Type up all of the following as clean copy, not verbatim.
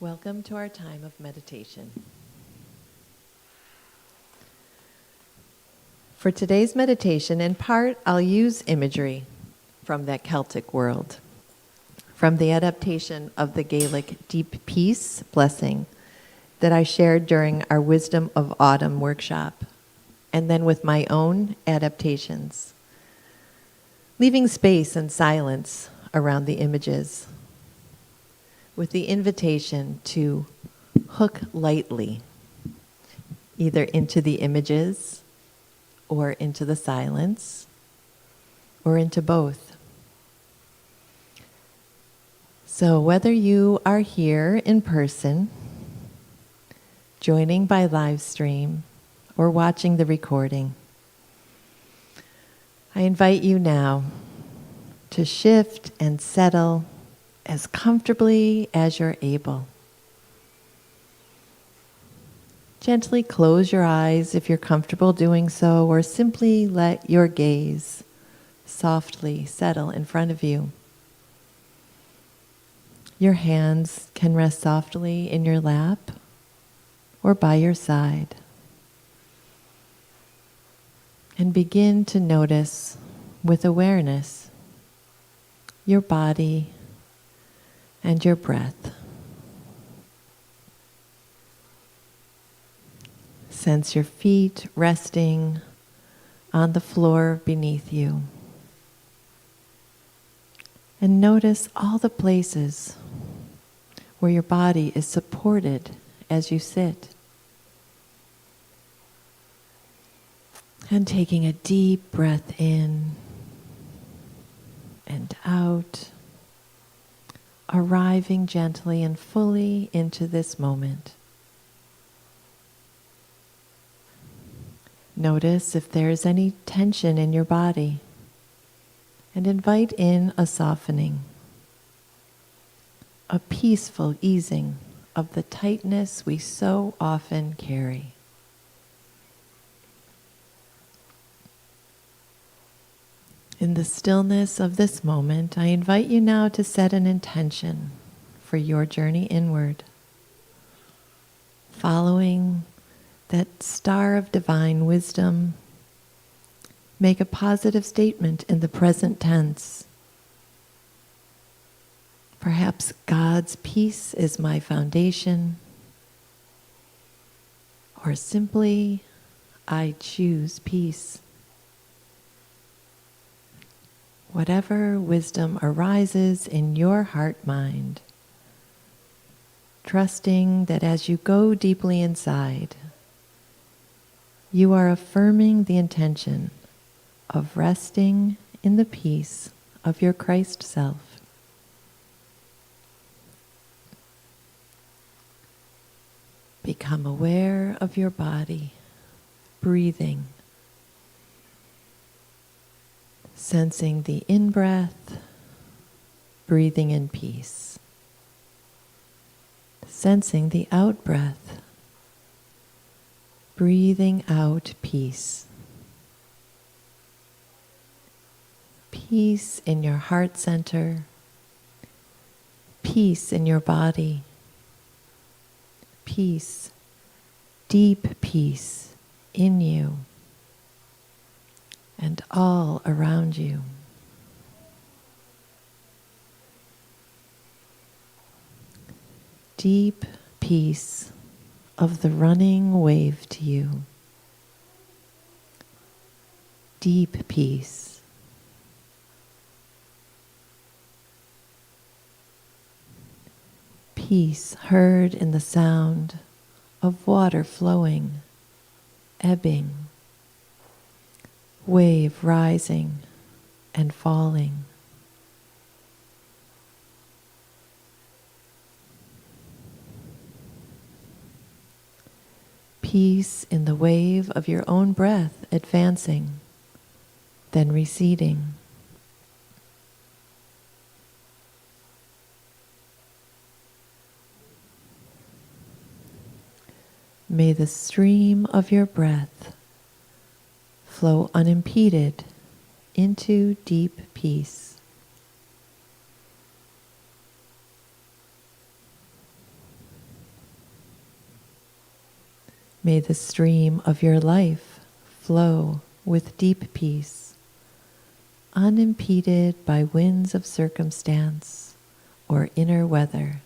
Welcome to our time of meditation. For today's meditation, in part, I'll use imagery from that Celtic world, from the adaptation of the Gaelic Deep Peace blessing that I shared during our Wisdom of Autumn workshop, and then with my own adaptations, leaving space and silence around the images, with the invitation to hook lightly, either into the images or into the silence, or into both. So whether you are here in person, joining by live stream, or watching the recording, I invite you now to shift and settle as comfortably as you're able. Gently close your eyes if you're comfortable doing so, or simply let your gaze softly settle in front of you. Your hands can rest softly in your lap or by your side. And begin to notice with awareness your body and your breath. Sense your feet resting on the floor beneath you. And notice all the places where your body is supported as you sit. And taking a deep breath in and out, arriving gently and fully into this moment. Notice if there is any tension in your body, and invite in a softening, a peaceful easing of the tightness we so often carry. In the stillness of this moment, I invite you now to set an intention for your journey inward, following that star of divine wisdom. Make a positive statement in the present tense. Perhaps God's peace is my foundation, or simply, I choose peace. Whatever wisdom arises in your heart-mind, trusting that as you go deeply inside, you are affirming the intention of resting in the peace of your Christ self. Become aware of your body, breathing, sensing the in-breath, breathing in peace. Sensing the out-breath, breathing out peace. Peace in your heart center, peace in your body, peace, deep peace in you and all around you. Deep peace of the running wave to you. Deep peace. Peace heard in the sound of water flowing, ebbing, wave rising and falling. Peace in the wave of your own breath advancing, then receding. May the stream of your breath flow unimpeded into deep peace. May the stream of your life flow with deep peace, unimpeded by winds of circumstance or inner weather.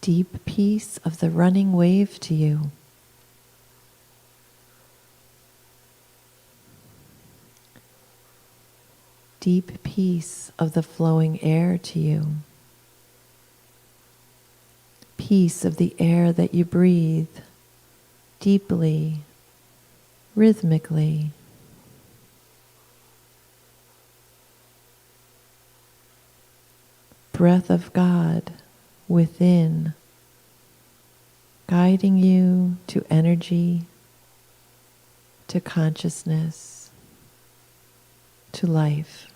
Deep peace of the running wave to you. Deep peace of the flowing air to you. Peace of the air that you breathe deeply, rhythmically. Breath of God within, guiding you to energy, to consciousness, to life.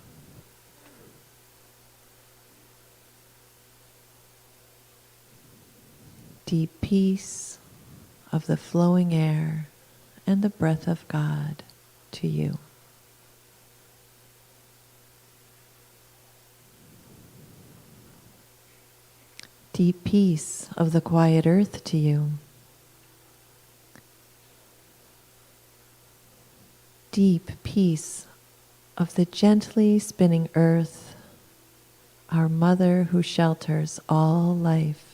Deep peace of the flowing air and the breath of God to you. Deep peace of the quiet earth to you. Deep peace of the gently spinning earth, our mother who shelters all life.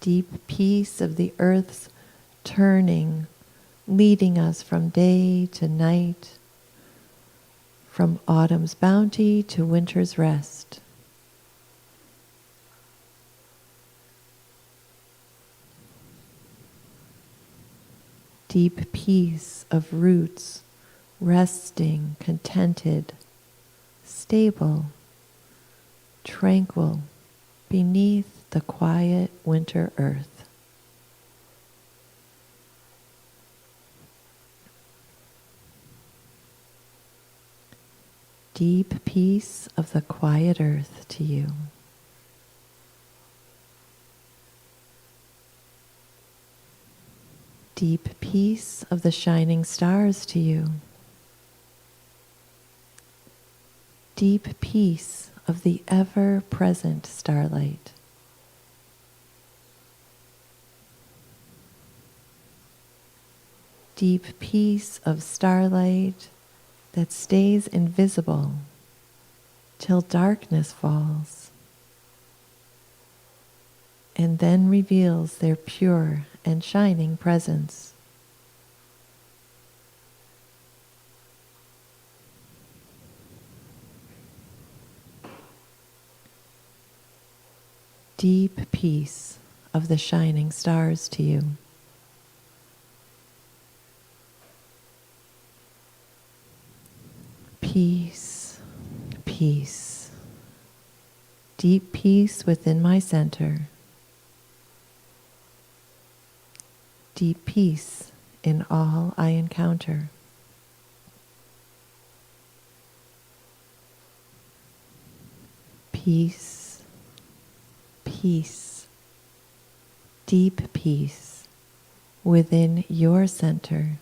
Deep peace of the earth's turning, leading us from day to night, from autumn's bounty to winter's rest. Deep peace of roots, resting, contented, stable, tranquil, beneath the quiet winter earth. Deep peace of the quiet earth to you. Deep peace of the shining stars to you. Deep peace of the ever-present starlight. Deep peace of starlight that stays invisible till darkness falls and then reveals their pure and shining presence. Deep peace of the shining stars to you. Peace, peace, deep peace within my center. Deep peace in all I encounter. Peace, peace, deep peace within your center.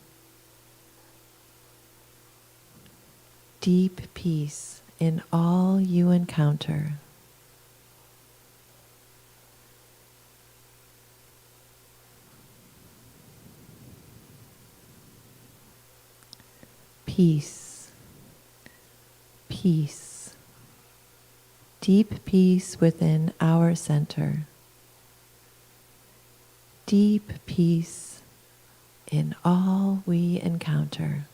Deep peace in all you encounter. Peace, peace, deep peace within our center. Deep peace in all we encounter.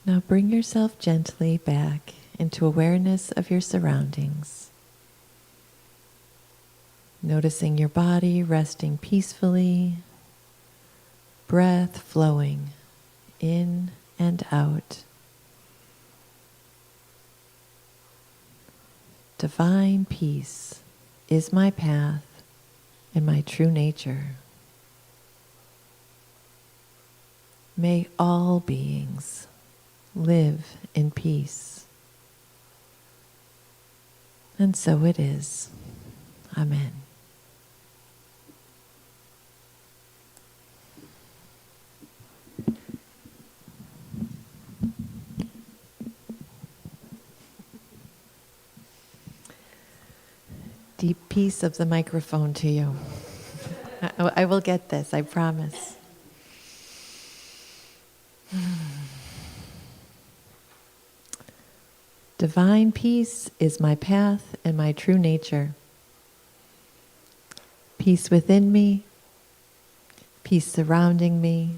Now bring yourself gently back into awareness of your surroundings. Noticing your body resting peacefully, breath flowing in and out. Divine peace is my path and my true nature. May all beings live in peace. And so it is. Amen. Deep peace of the microphone to you. I will get this, I promise. Divine peace is my path and my true nature. Peace within me, peace surrounding me,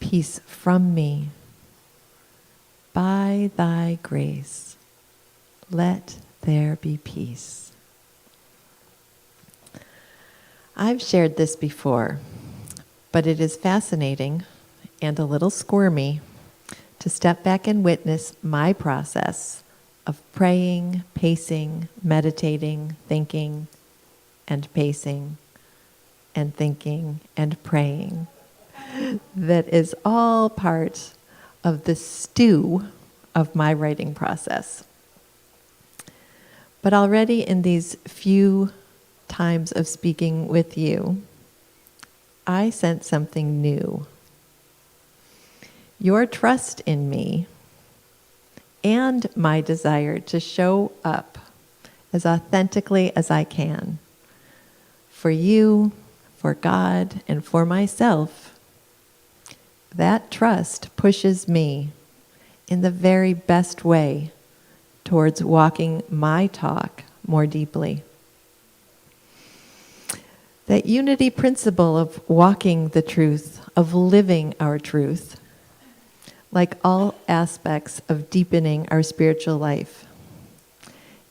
peace from me. By thy grace, let there be peace. I've shared this before, but it is fascinating and a little squirmy to step back and witness my process of praying, pacing, meditating, thinking, and pacing, and thinking, and praying. That is all part of the stew of my writing process. But already in these few times of speaking with you, I sense something new. Your trust in me and my desire to show up as authentically as I can for you, for God, and for myself, that trust pushes me in the very best way towards walking my talk more deeply. That unity principle of walking the truth, of living our truth, like all aspects of deepening our spiritual life.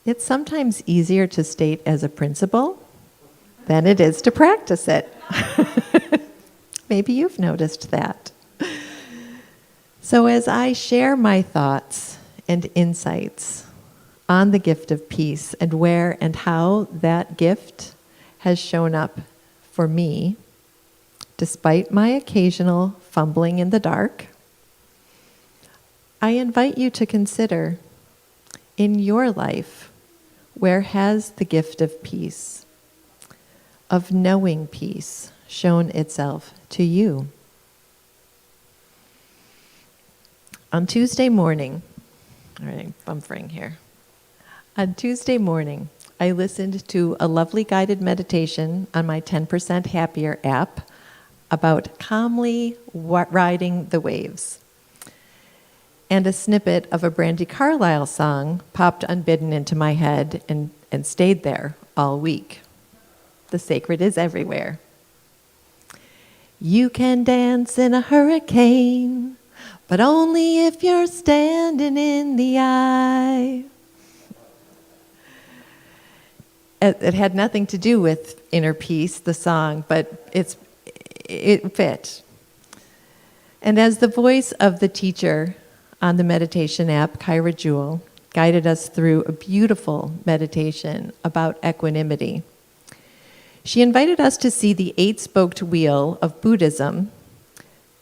It's sometimes easier to state as a principle than it is to practice it. Maybe you've noticed that. So as I share my thoughts and insights on the gift of peace and where and how that gift has shown up for me, despite my occasional fumbling in the dark, I invite you to consider, in your life, where has the gift of peace, of knowing peace, shown itself to you? On Tuesday morning, all right, I'm buffering here. On Tuesday morning, I listened to a lovely guided meditation on my 10% Happier app about calmly riding the waves. And a snippet of a Brandi Carlile song popped unbidden into my head and stayed there all week. The sacred is everywhere. You can dance in a hurricane, but only if you're standing in the eye. It had nothing to do with inner peace, the song, but it fit. And as the voice of the teacher on the meditation app, Kyra Jewell, guided us through a beautiful meditation about equanimity, she invited us to see the eight-spoked wheel of Buddhism,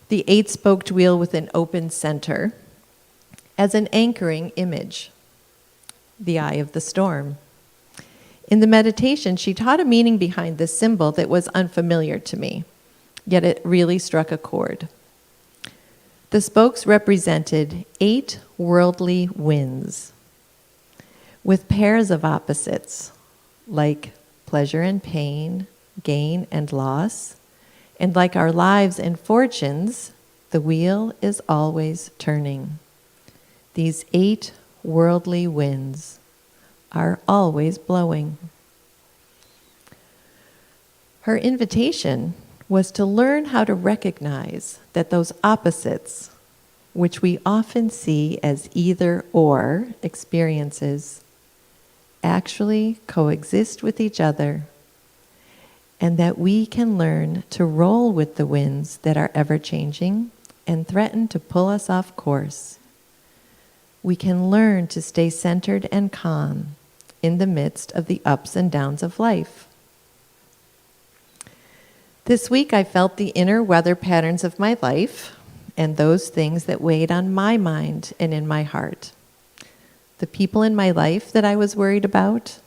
the eight-spoked wheel with an open center, as an anchoring image, the eye of the storm. In the meditation, she taught a meaning behind this symbol that was unfamiliar to me, yet it really struck a chord. The spokes represented 8 worldly winds, with pairs of opposites, like pleasure and pain, gain and loss, and like our lives and fortunes, the wheel is always turning. These 8 worldly winds are always blowing. Her invitation was to learn how to recognize that those opposites, which we often see as either or experiences, actually coexist with each other, and that we can learn to roll with the winds that are ever-changing and threaten to pull us off course. We can learn to stay centered and calm in the midst of the ups and downs of life. This week I felt the inner weather patterns of my life and those things that weighed on my mind and in my heart. The people in my life that I was worried about,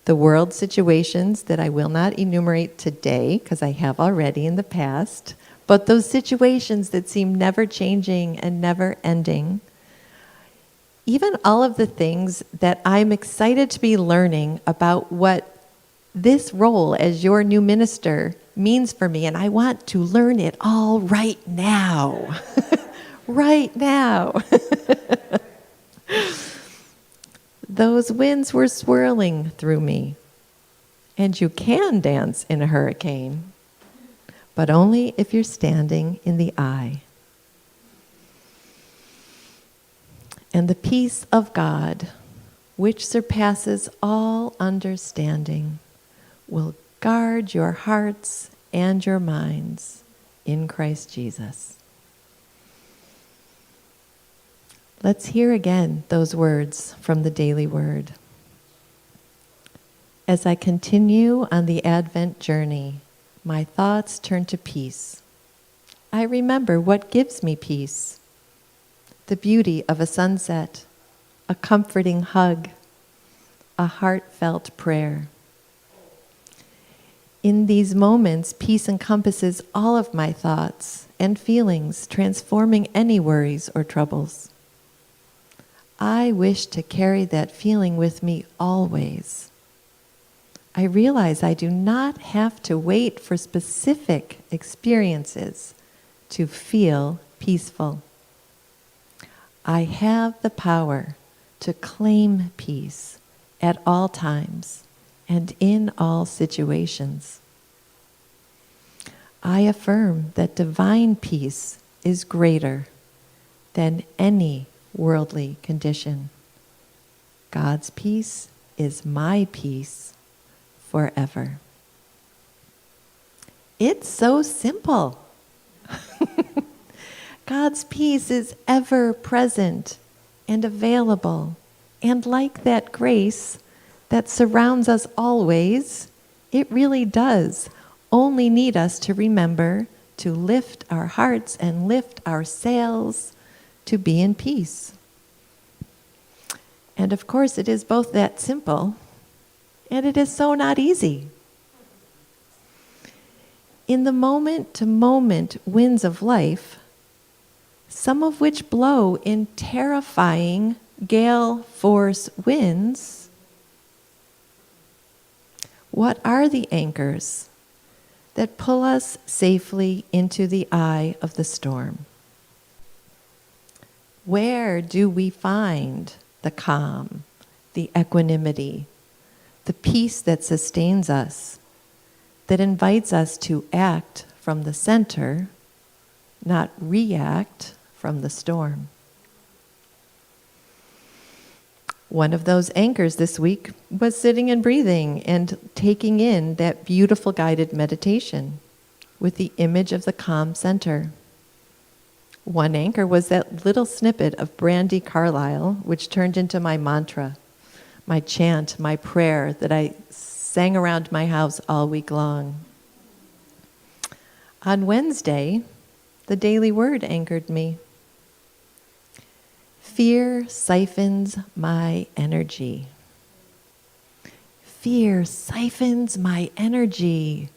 the world situations that I will not enumerate today because I have already in the past, but those situations that seem never changing and never ending. Even all of the things that I'm excited to be learning about what this role as your new minister means for me, and I want to learn it all right now. Right now. Those winds were swirling through me. And you can dance in a hurricane, but only if you're standing in the eye. And the peace of God, which surpasses all understanding, will guard your hearts and your minds in Christ Jesus. Let's hear again those words from the Daily Word. As I continue on the Advent journey, my thoughts turn to peace. I remember what gives me peace: the beauty of a sunset, a comforting hug, a heartfelt prayer. In these moments, peace encompasses all of my thoughts and feelings, transforming any worries or troubles. I wish to carry that feeling with me always. I realize I do not have to wait for specific experiences to feel peaceful. I have the power to claim peace at all times and in all situations. I affirm that divine peace is greater than any worldly condition. God's peace is my peace forever. It's so simple. God's peace is ever present and available, and like that grace that surrounds us always, it really does only need us to remember to lift our hearts and lift our sails to be in peace. And of course, it is both that simple, and it is so not easy. In the moment-to-moment winds of life, some of which blow in terrifying gale force winds, what are the anchors that pull us safely into the eye of the storm? Where do we find the calm, the equanimity, the peace that sustains us, that invites us to act from the center, not react from the storm? One of those anchors this week was sitting and breathing and taking in that beautiful guided meditation with the image of the calm center. One anchor was that little snippet of Brandy Carlisle, which turned into my mantra, my chant, my prayer that I sang around my house all week long. On Wednesday, the Daily Word anchored me. Fear siphons my energy. Fear siphons my energy.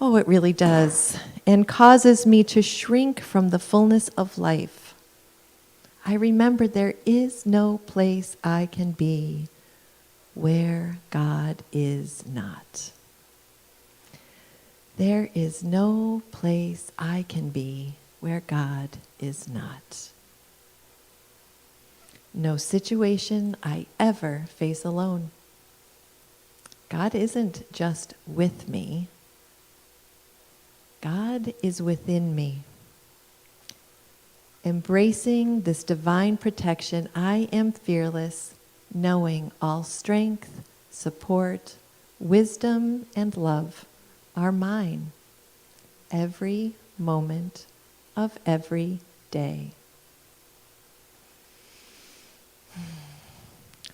Oh, it really does, and causes me to shrink from the fullness of life. I remember there is no place I can be where God is not. There is no place I can be where God is not. No situation I ever face alone. God isn't just with me. God is within me. Embracing this divine protection, I am fearless, knowing all strength, support, wisdom, and love are mine every moment of every day.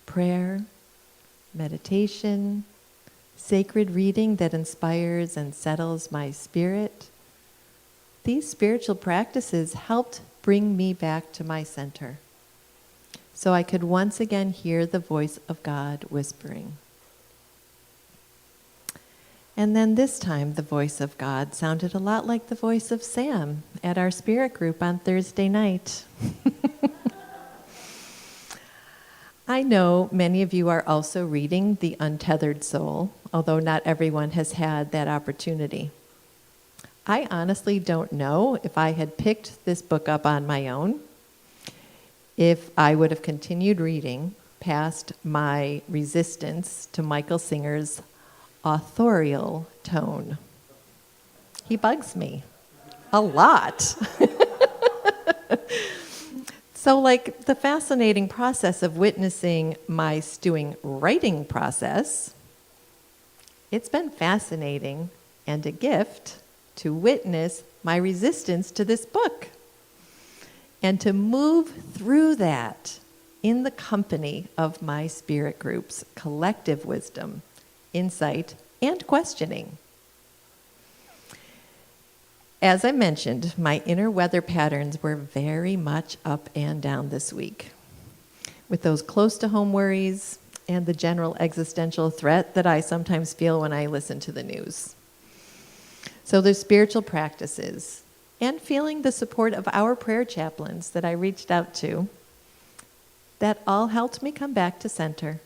Prayer meditation, sacred reading that inspires and settles my spirit. These spiritual practices helped bring me back to my center, so I could once again hear the voice of God whispering. And then this time, the voice of God sounded a lot like the voice of Sam at our spirit group on Thursday night. I know many of you are also reading The Untethered Soul, although not everyone has had that opportunity. I honestly don't know if I had picked this book up on my own, if I would have continued reading past my resistance to Michael Singer's authorial tone. He bugs me a lot. So like the fascinating process of witnessing my stewing writing process, it's been fascinating and a gift to witness my resistance to this book and to move through that in the company of my spirit group's collective wisdom, insight, and questioning. As I mentioned, my inner weather patterns were very much up and down this week, with those close to home worries and the general existential threat that I sometimes feel when I listen to the news. So there's spiritual practices and feeling the support of our prayer chaplains that I reached out to that all helped me come back to center.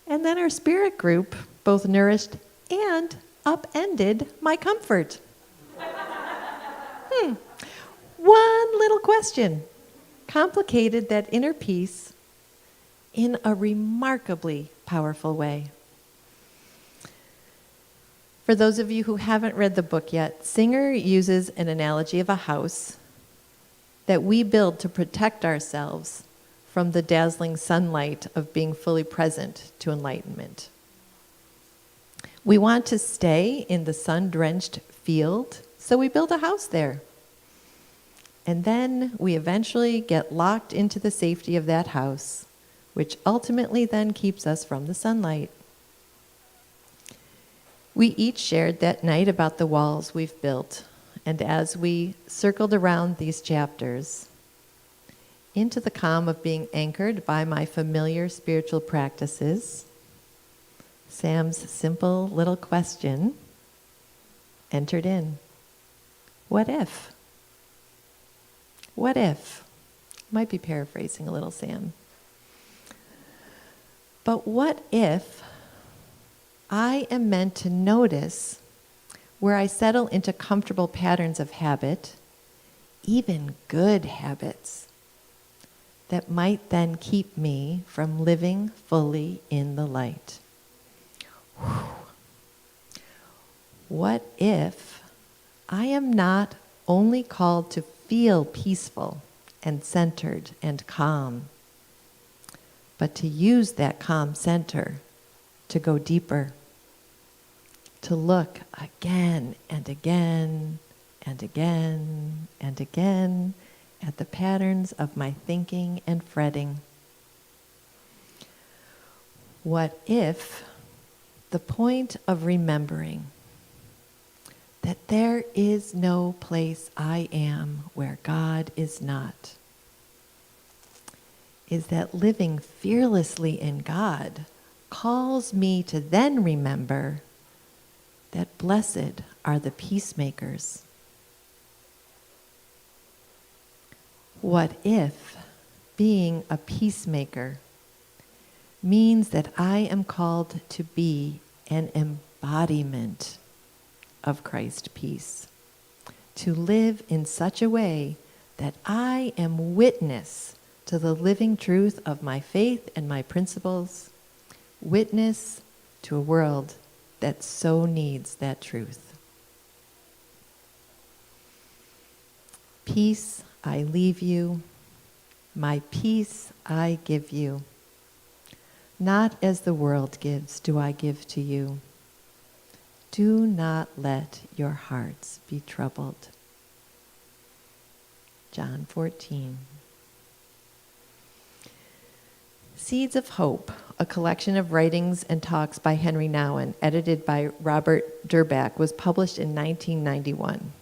And then our spirit group both nourished and upended my comfort. One little question complicated that inner peace in a remarkably powerful way. For those of you who haven't read the book yet, Singer uses an analogy of a house that we build to protect ourselves from the dazzling sunlight of being fully present to enlightenment. We want to stay in the sun-drenched field, so we build a house there. And then we eventually get locked into the safety of that house, which ultimately then keeps us from the sunlight. We each shared that night about the walls we've built, and as we circled around these chapters, into the calm of being anchored by my familiar spiritual practices, Sam's simple little question entered in. What if? What if? Might be paraphrasing a little, Sam. But what if I am meant to notice where I settle into comfortable patterns of habit, even good habits, that might then keep me from living fully in the light? What if I am not only called to feel peaceful and centered and calm, but to use that calm center to go deeper, to look again and again and again and again at the patterns of my thinking and fretting? What if the point of remembering that there is no place I am where God is not is that living fearlessly in God calls me to then remember that blessed are the peacemakers? What if being a peacemaker means that I am called to be an embodiment of Christ's peace, to live in such a way that I am witness to the living truth of my faith and my principles, witness to a world that so needs that truth? Peace I leave you, my peace I give you. Not as the world gives do I give to you. Do not let your hearts be troubled. John 14. Seeds of hope a collection of writings and talks by Henry Nouwen, edited by Robert Durbach, was published in 1991.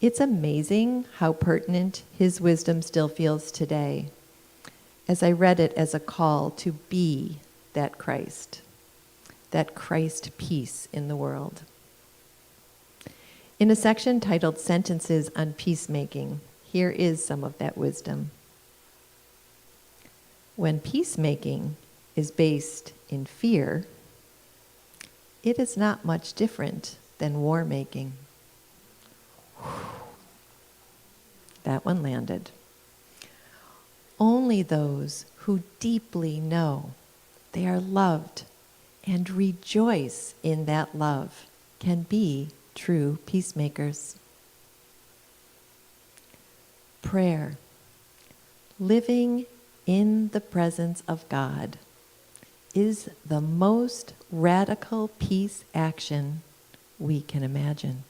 It's amazing how pertinent his wisdom still feels today, as I read it as a call to be that Christ peace in the world. In a section titled Sentences on Peacemaking, here is some of that wisdom. When peacemaking is based in fear, it is not much different than war making. That one landed. Only those who deeply know they are loved and rejoice in that love can be true peacemakers. Prayer, living in the presence of God, is the most radical peace action we can imagine.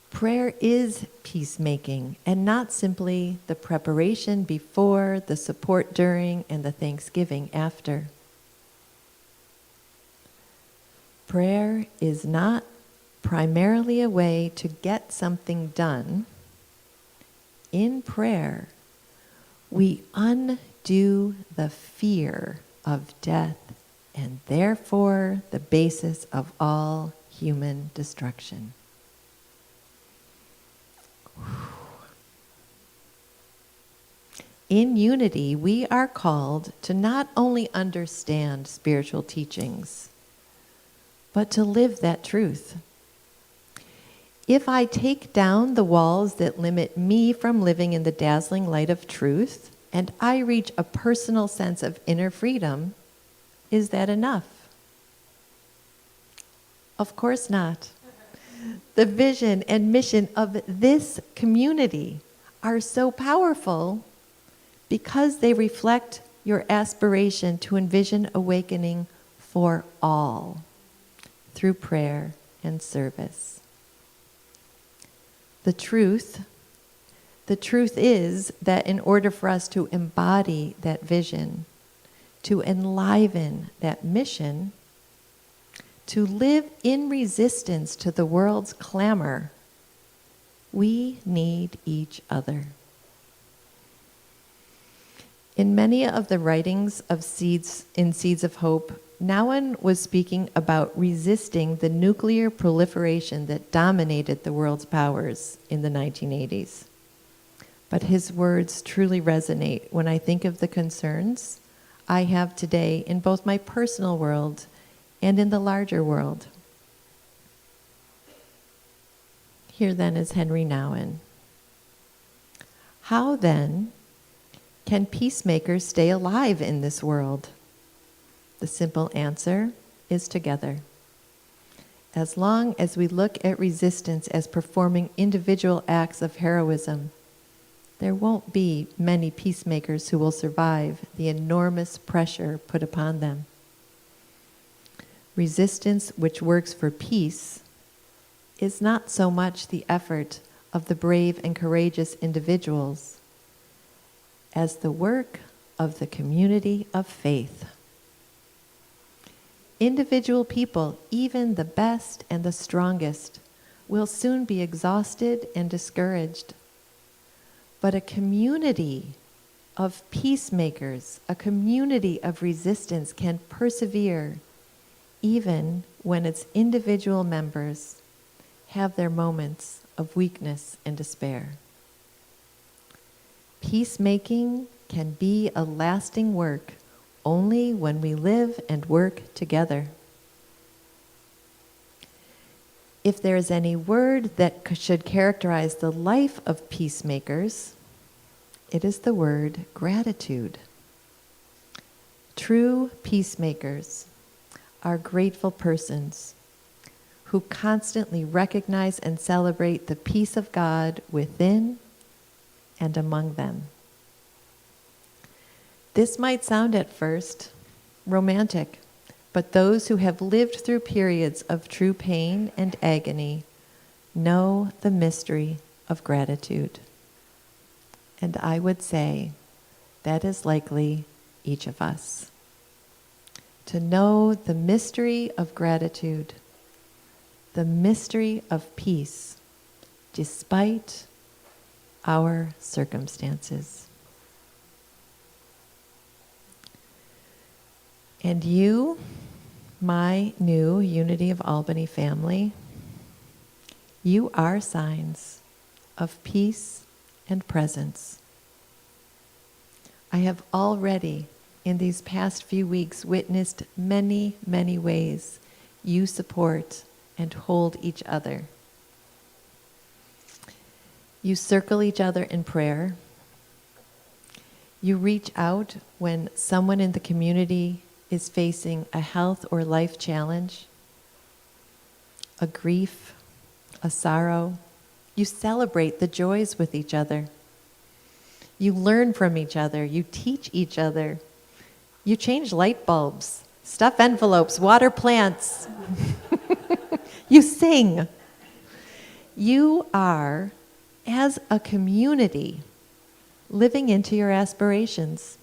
Prayer is peacemaking, and not simply the preparation before, the support during, and the thanksgiving after. Prayer is not primarily a way to get something done. In prayer, we undo the fear of death and therefore the basis of all human destruction. In unity, we are called to not only understand spiritual teachings, but to live that truth. If I take down the walls that limit me from living in the dazzling light of truth, and I reach a personal sense of inner freedom, is that enough? Of course not. The vision and mission of this community are so powerful because they reflect your aspiration to envision awakening for all through prayer and service. The truth is that in order for us to embody that vision, to enliven that mission, to live in resistance to the world's clamor, we need each other. In many of the writings of Seeds of Hope, Nouwen was speaking about resisting the nuclear proliferation that dominated the world's powers in the 1980s. But his words truly resonate when I think of the concerns I have today in both my personal world and in the larger world. Here then is Henry Nouwen. How then can peacemakers stay alive in this world? The simple answer is together. As long as we look at resistance as performing individual acts of heroism, there won't be many peacemakers who will survive the enormous pressure put upon them. Resistance which works for peace is not so much the effort of the brave and courageous individuals as the work of the community of faith. Individual people, even the best and the strongest, will soon be exhausted and discouraged. But a community of peacemakers, a community of resistance can persevere even when its individual members have their moments of weakness and despair. Peacemaking can be a lasting work only when we live and work together. If there is any word that should characterize the life of peacemakers, it is the word gratitude. True peacemakers are grateful persons who constantly recognize and celebrate the peace of God within and among them. This might sound at first romantic, but those who have lived through periods of true pain and agony know the mystery of gratitude. And I would say, that is likely each of us. To know the mystery of gratitude, the mystery of peace, despite our circumstances. And you, my new Unity of Albany family, you are signs of peace and presence. I have already, in these past few weeks, witnessed many, many ways you support and hold each other. You circle each other in prayer. You reach out when someone in the community is facing a health or life challenge, a grief, a sorrow. You celebrate the joys with each other. You learn from each other. You teach each other. You change light bulbs, stuff envelopes, water plants. You sing. You are, as a community, living into your aspirations,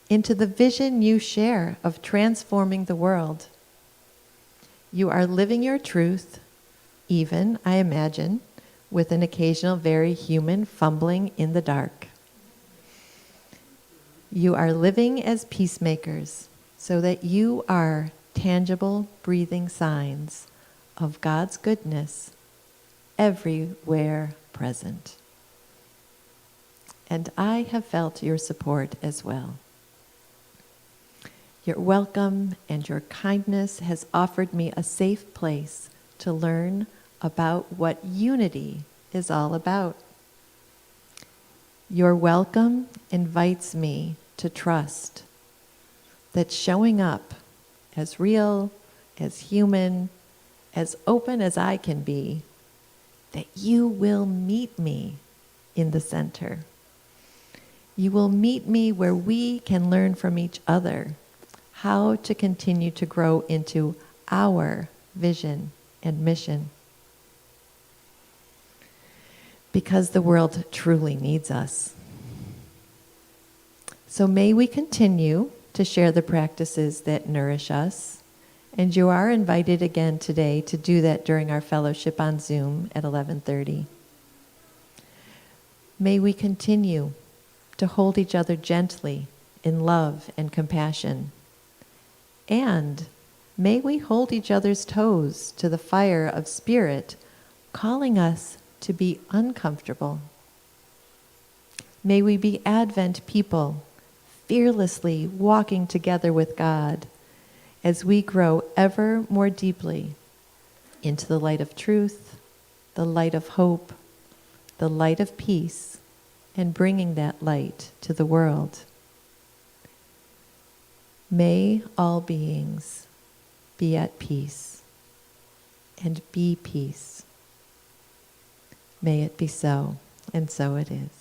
into the vision you share of transforming the world. You are living your truth, even, I imagine, with an occasional very human fumbling in the dark. You are living as peacemakers so that you are tangible, breathing signs of God's goodness everywhere present. And I have felt your support as well. Your welcome and your kindness has offered me a safe place to learn about what unity is all about. Your welcome invites me to trust that showing up as real, as human, as open as I can be, that you will meet me in the center. You will meet me where we can learn from each other how to continue to grow into our vision and mission. Because the world truly needs us. So may we continue to share the practices that nourish us. And you are invited again today to do that during our fellowship on Zoom at 11:30. May we continue to hold each other gently in love and compassion. And may we hold each other's toes to the fire of spirit, calling us to be uncomfortable. May we be Advent people, fearlessly walking together with God as we grow ever more deeply into the light of truth, the light of hope, the light of peace, and bringing that light to the world. May all beings be at peace and be peace. May it be so, and so it is.